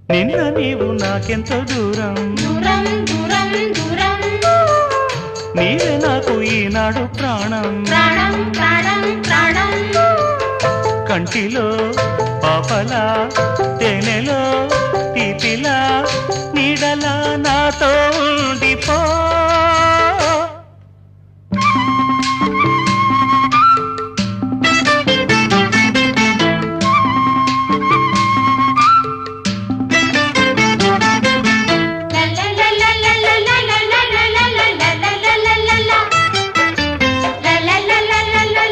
నిన్న నీవు నాకెంతో దూరం దూరం దూరం దూరం నీవే నాకు ఈనాడు ప్రాణం ప్రాణం ప్రాణం ప్రాణం కంటిలో పాపలా